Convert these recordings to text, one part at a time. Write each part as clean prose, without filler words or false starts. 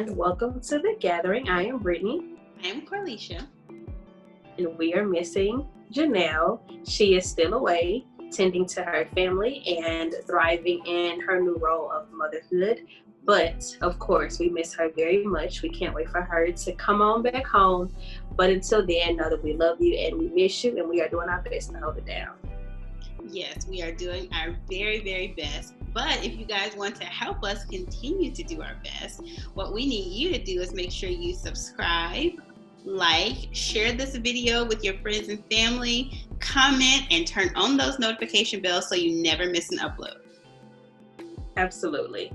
and welcome to The Gathering. I am Brittni. I am Corlisha. And we are missing Janelle. She is still away, tending to her family and thriving in her new role of motherhood. But of course, we miss her very much. We can't wait for her to come on back home. But until then, know that we love you and we miss you, and we are doing our best to hold it down. Yes, we are doing our very, very best. But if you guys want to help us continue to do our best, what we need you to do is make sure you subscribe, like, share this video with your friends and family, comment, and turn on those notification bells so you never miss an upload. Absolutely.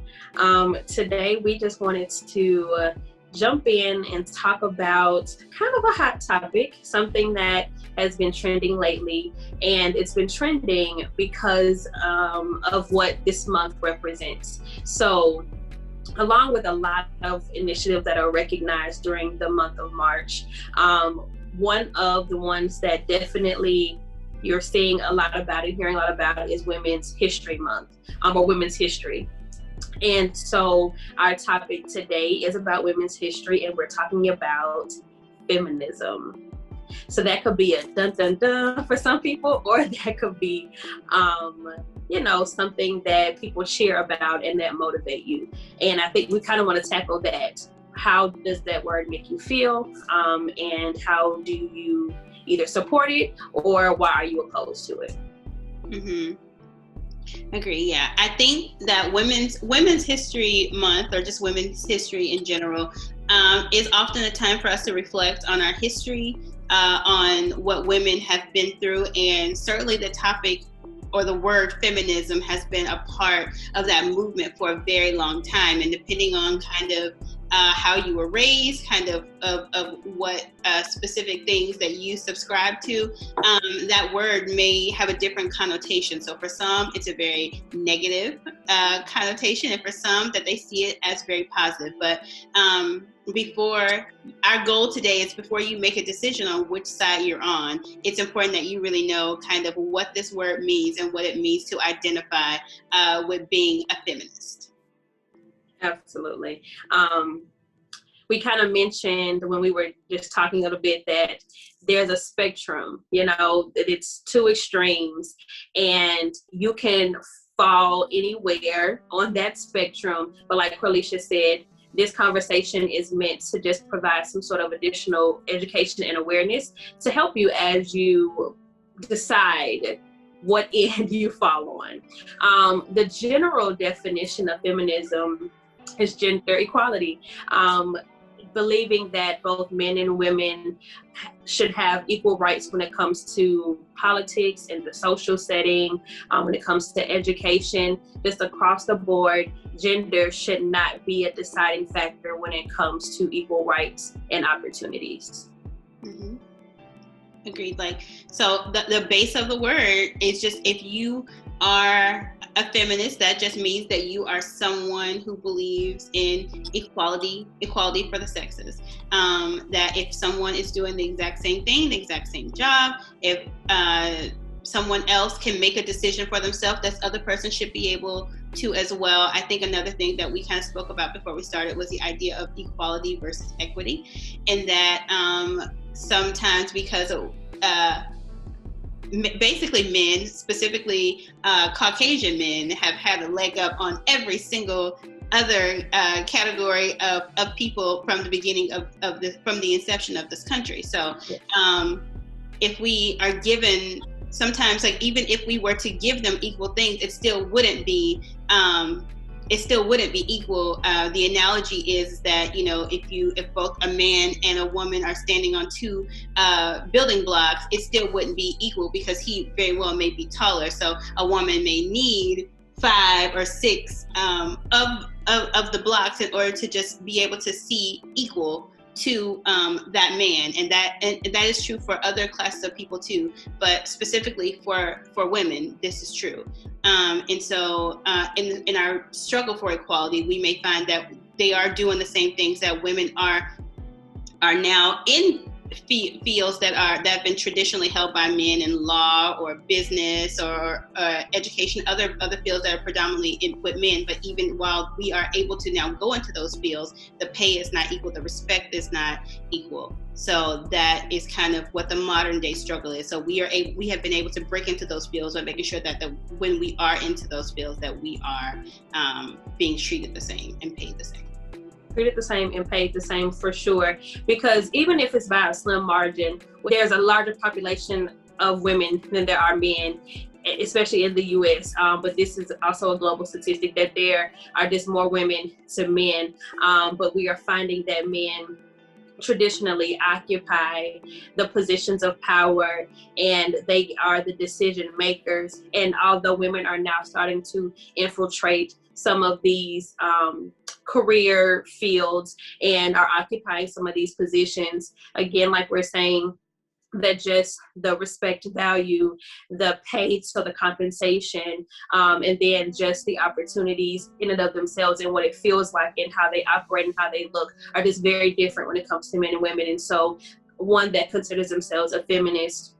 Today, we just wanted to jump in and talk about kind of a hot topic, something that has been trending lately, and it's been trending because of what this month represents. So, along with a lot of initiatives that are recognized during the month of March, one of the ones that definitely you're seeing a lot about and hearing a lot about is Women's History Month, or Women's History. And so our topic today is about women's history, and we're talking about feminism. So that could be a dun dun dun for some people, or that could be, something that people cheer about and that motivate you. And I think we kind of want to tackle that. How does that word make you feel? And how do you either support it, or why are you opposed to it? Mm-hmm. Agree. Yeah, I think that Women's History Month, or just women's history in general, is often a time for us to reflect on our history, on what women have been through, and certainly the topic or the word feminism has been a part of that movement for a very long time. And depending on kind of how you were raised, kind of what specific things that you subscribe to, that word may have a different connotation. So for some, it's a very negative connotation, and for some that they see it as very positive. But our goal today is before you make a decision on which side you're on, it's important that you really know kind of what this word means and what it means to identify with being a feminist. Absolutely. We kind of mentioned when we were just talking a little bit that there's a spectrum, that it's two extremes, and you can fall anywhere on that spectrum. But like Corlisha said, this conversation is meant to just provide some sort of additional education and awareness to help you as you decide what end you fall on. The general definition of feminism is gender equality, believing that both men and women should have equal rights when it comes to politics and the social setting, when it comes to education, just across the board. Gender should not be a deciding factor when it comes to equal rights and opportunities. Mm-hmm. Agreed. So the base of the word is just, if you are a feminist, that just means that you are someone who believes in equality for the sexes. That if someone is doing the exact same thing, the exact same job, if someone else can make a decision for themselves, that other person should be able to as well. I think another thing that we kind of spoke about before we started was the idea of equality versus equity, and that sometimes because of basically men, specifically Caucasian men, have had a leg up on every single other category of people from the beginning from the inception of this country. So if we are given, sometimes, even if we were to give them equal things, it still wouldn't be equal. The analogy is that, if both a man and a woman are standing on two building blocks, it still wouldn't be equal, because he very well may be taller. So a woman may need 5 or 6 of the blocks in order to just be able to see equal to that man, and that is true for other classes of people too, but specifically for women, this is true. And so in our struggle for equality, we may find that they are doing the same things that women are now in fields that have been traditionally held by men in law or business or education, other fields that are predominantly with men. But even while we are able to now go into those fields, the pay is not equal, the respect is not equal. So that is kind of what the modern day struggle is. So we have been able to break into those fields by making sure that when we are into those fields, that we are being treated the same and paid the same. Treated the same and paid the same, for sure, because even if it's by a slim margin, there's a larger population of women than there are men, especially in the US, but this is also a global statistic that there are just more women to men, but we are finding that men traditionally occupy the positions of power and they are the decision makers. And although women are now starting to infiltrate some of these career fields and are occupying some of these positions, again, like we're saying, that just the respect value, the pay, so the compensation, and then just the opportunities in and of themselves and what it feels like and how they operate and how they look are just very different when it comes to men and women. And so one that considers themselves a feminist,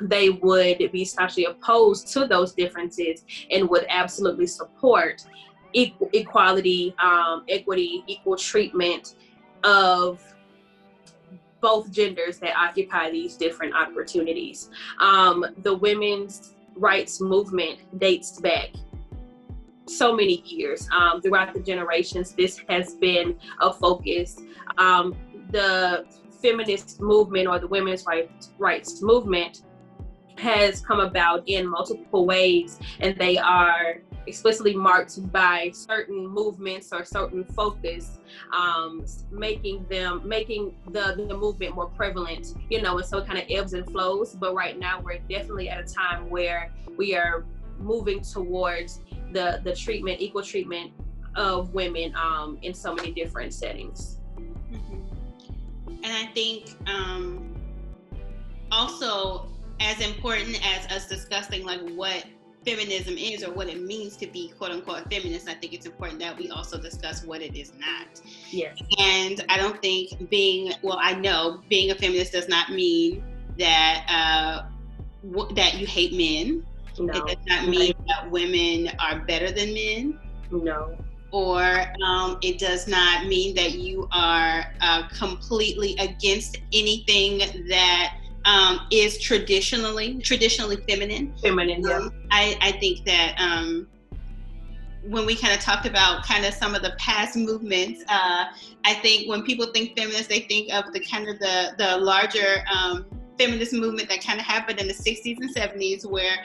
they would be staunchly opposed to those differences and would absolutely support equality, equity, equal treatment of both genders that occupy these different opportunities. The women's rights movement dates back so many years. Throughout the generations, this has been a focus. The feminist movement or the women's rights movement has come about in multiple ways, and they are explicitly marked by certain movements or certain focus, making the movement more prevalent, and so it kind of ebbs and flows. But right now we're definitely at a time where we are moving towards the equal treatment of women in so many different settings. Mm-hmm. And I think also, as important as us discussing like what feminism is or what it means to be quote unquote feminist, I think it's important that we also discuss what it is not. Yes. And I don't think being a feminist does not mean that that you hate men. No. It does not mean that women are better than men. No. Or it does not mean that you are completely against anything that is traditionally feminine. Yeah. I think that when we kind of talked about kind of some of the past movements, I think when people think feminist, they think of the kind of the larger feminist movement that kind of happened in the 60s and 70s, where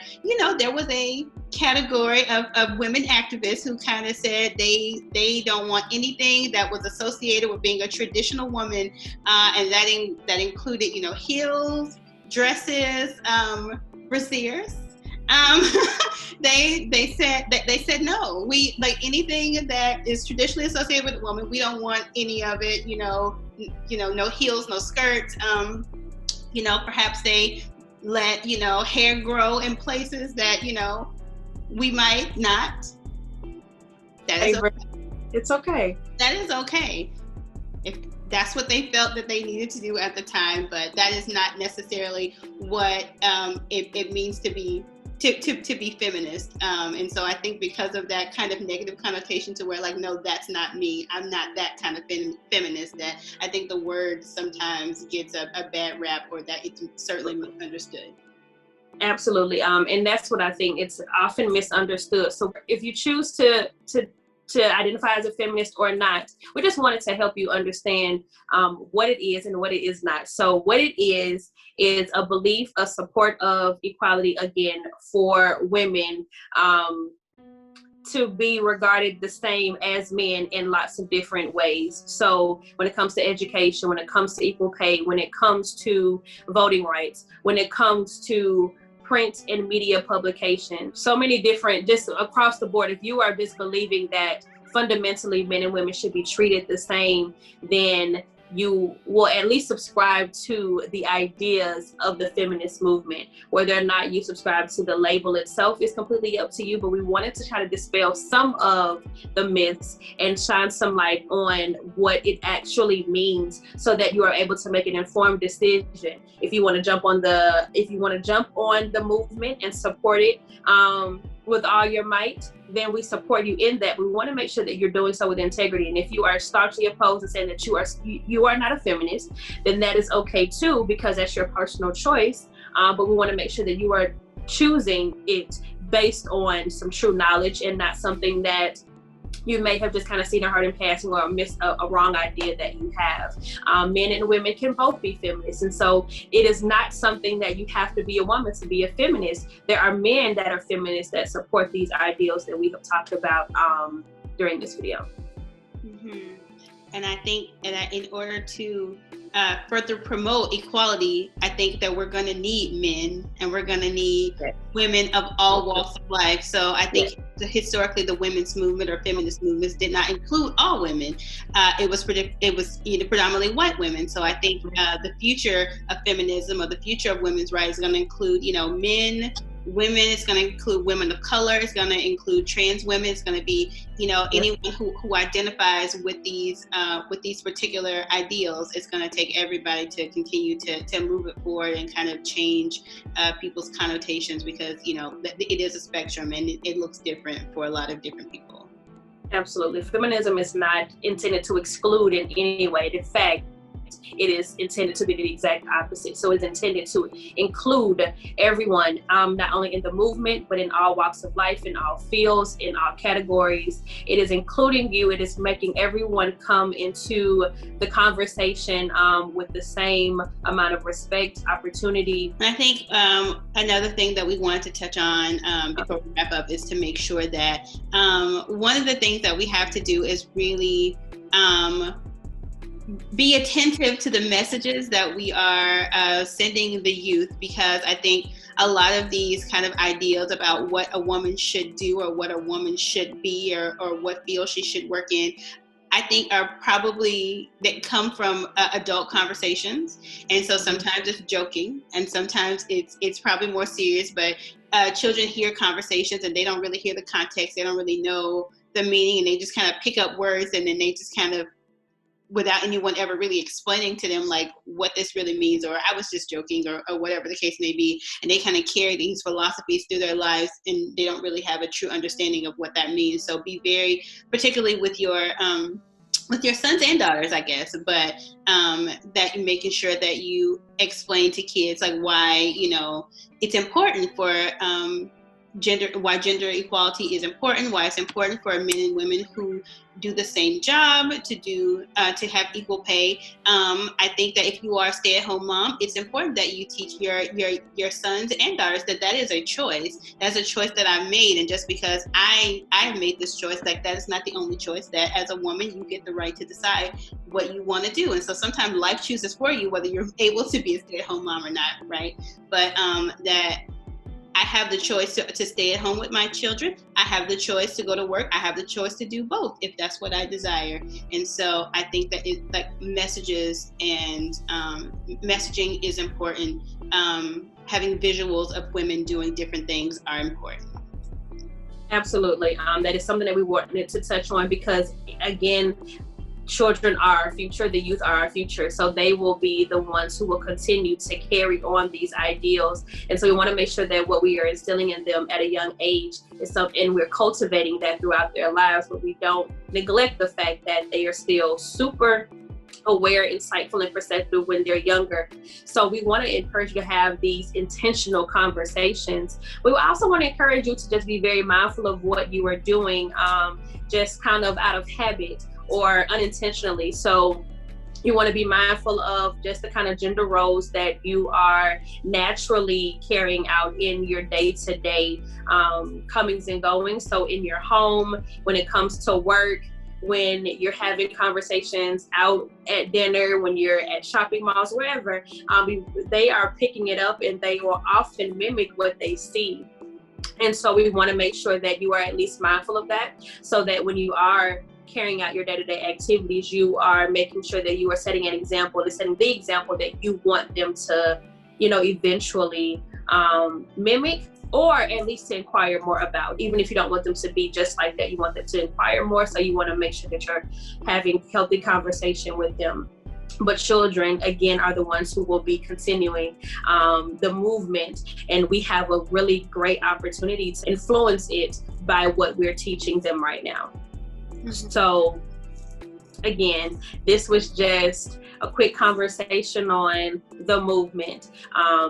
there was a category of women activists who kind of said they don't want anything that was associated with being a traditional woman, and that included heels, dresses, brassieres. They said no. We like anything that is traditionally associated with a woman. We don't want any of it. No heels, no skirts. Perhaps they let hair grow in places that we might not. That is okay. It's okay. That is okay. If that's what they felt that they needed to do at the time, but that is not necessarily what it means to be feminist. And so I think because of that kind of negative connotation to where like, no, that's not me, I'm not that kind of feminist, that I think the word sometimes gets a bad rap, or that it's certainly misunderstood. Absolutely. And that's what I think, it's often misunderstood. So if you choose to identify as a feminist or not, we just wanted to help you understand what it is and what it is not. So what it is a belief, a support of equality, again, for women to be regarded the same as men in lots of different ways. So when it comes to education, when it comes to equal pay, when it comes to voting rights, when it comes to print and media publication, so many different, just across the board. If you are just believing that fundamentally men and women should be treated the same, then you will at least subscribe to the ideas of the feminist movement. Whether or not you subscribe to the label itself is completely up to you, but we wanted to try to dispel some of the myths and shine some light on what it actually means, so that you are able to make an informed decision. If you want to jump on the movement and support it with all your might, then we support you in that. We want to make sure that you're doing so with integrity. And if you are staunchly opposed and saying that you are not a feminist, then that is okay too, because that's your personal choice. But we want to make sure that you are choosing it based on some true knowledge and not something that you may have just kind of seen or heard in passing, or missed a wrong idea that you have. Men and women can both be feminists. And so it is not something that you have to be a woman to be a feminist. There are men that are feminists that support these ideals that we have talked about during this video. Mm-hmm. And I think that in order to further promote equality, I think that we're going to need men, and we're going to need women of all walks of life. So I think historically the women's movement or feminist movements did not include all women. It was predominantly white women. So I think the future of feminism, or the future of women's rights, is going to include, men, women. It's going to include women of color. It's going to include trans women. It's going to be, anyone who identifies with these particular ideals. It's going to take everybody to continue to move it forward and kind of change people's connotations, because it is a spectrum, and it looks different for a lot of different people. Absolutely. Feminism is not intended to exclude in any way. In fact, it is intended to be the exact opposite. So it's intended to include everyone, not only in the movement, but in all walks of life, in all fields, in all categories. It is including you. It is making everyone come into the conversation with the same amount of respect, opportunity. I think another thing that we wanted to touch on before we wrap up is to make sure that one of the things that we have to do is really be attentive to the messages that we are sending the youth, because I think a lot of these kind of ideas about what a woman should do, or what a woman should be, or what field she should work in, I think are probably that come from adult conversations. And so sometimes it's joking, and sometimes it's probably more serious, but children hear conversations and they don't really hear the context. They don't really know the meaning, and they just kind of pick up words, and then they just kind of, without anyone ever really explaining to them like what this really means, or I was just joking, or whatever the case may be, and they kind of carry these philosophies through their lives, and they don't really have a true understanding of what that means. So be very, particularly with your sons and daughters, I guess, but that you're making sure that you explain to kids like why it's important for why gender equality is important, why it's important for men and women who do the same job to have equal pay. I think that if you are a stay-at-home mom, it's important that you teach your sons and daughters that is a choice. That's a choice that I've made, and just because I have made this choice, like that is not the only choice. That as a woman, you get the right to decide what you want to do, and so sometimes life chooses for you whether you're able to be a stay-at-home mom or not, right? But that I have the choice to stay at home with my children. I have the choice to go to work. I have the choice to do both if that's what I desire. And so I think that messages and messaging is important. Having visuals of women doing different things are important. Absolutely. That is something that we wanted to touch on, because again, children are our future, the youth are our future, so they will be the ones who will continue to carry on these ideals. And so we want to make sure that what we are instilling in them at a young age is something, and we're cultivating that throughout their lives, but we don't neglect the fact that they are still super aware, insightful, and perceptive when they're younger. So we want to encourage you to have these intentional conversations. We also want to encourage you to just be very mindful of what you are doing, just kind of out of habit or unintentionally. So you want to be mindful of just the kind of gender roles that you are naturally carrying out in your day-to-day comings and goings. So in your home, when it comes to work, when you're having conversations out at dinner, when you're at shopping malls, wherever, they are picking it up, and they will often mimic what they see. And so we want to make sure that you are at least mindful of that, so that when you are carrying out your day-to-day activities, you are making sure that you are setting an example and setting the example that you want them to, eventually mimic, or at least to inquire more about. Even if you don't want them to be just like that, you want them to inquire more. So you want to make sure that you're having healthy conversation with them. But children, again, are the ones who will be continuing the movement. And we have a really great opportunity to influence it by what we're teaching them right now. Mm-hmm. So again, this was just a quick conversation on the movement.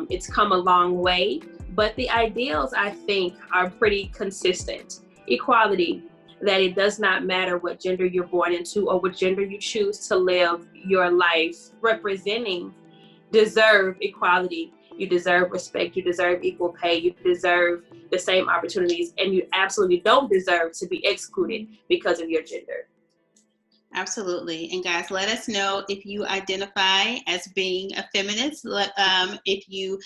It's come a long way, but the ideals, I think, are pretty consistent. Equality, that it does not matter what gender you're born into or what gender you choose to live your life representing. Deserve equality. You deserve respect. You deserve equal pay. You deserve the same opportunities, and you absolutely don't deserve to be excluded because of your gender. Absolutely. And guys, let us know if you identify as being a feminist. If you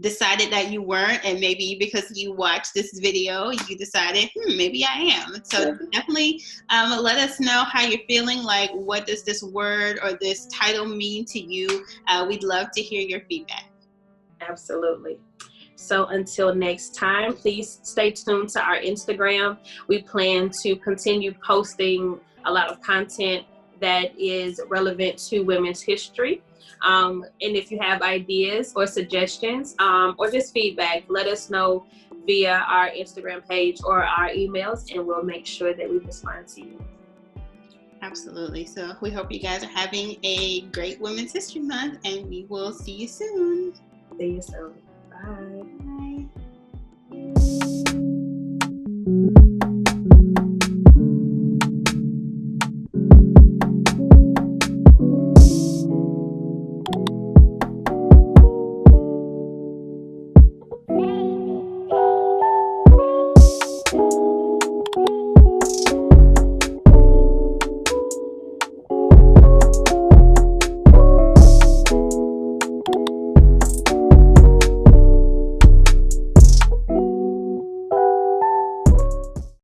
decided that you weren't, and maybe because you watched this video, you decided, maybe I am. So definitely let us know how you're feeling. Like, what does this word or this title mean to you? We'd love to hear your feedback. Absolutely. So until next time, please stay tuned to our Instagram. We plan to continue posting a lot of content that is relevant to women's history. And if you have ideas or suggestions or just feedback, let us know via our Instagram page or our emails, and we'll make sure that we respond to you. Absolutely. So we hope you guys are having a great Women's History Month, and we will see you soon. See you soon. Bye.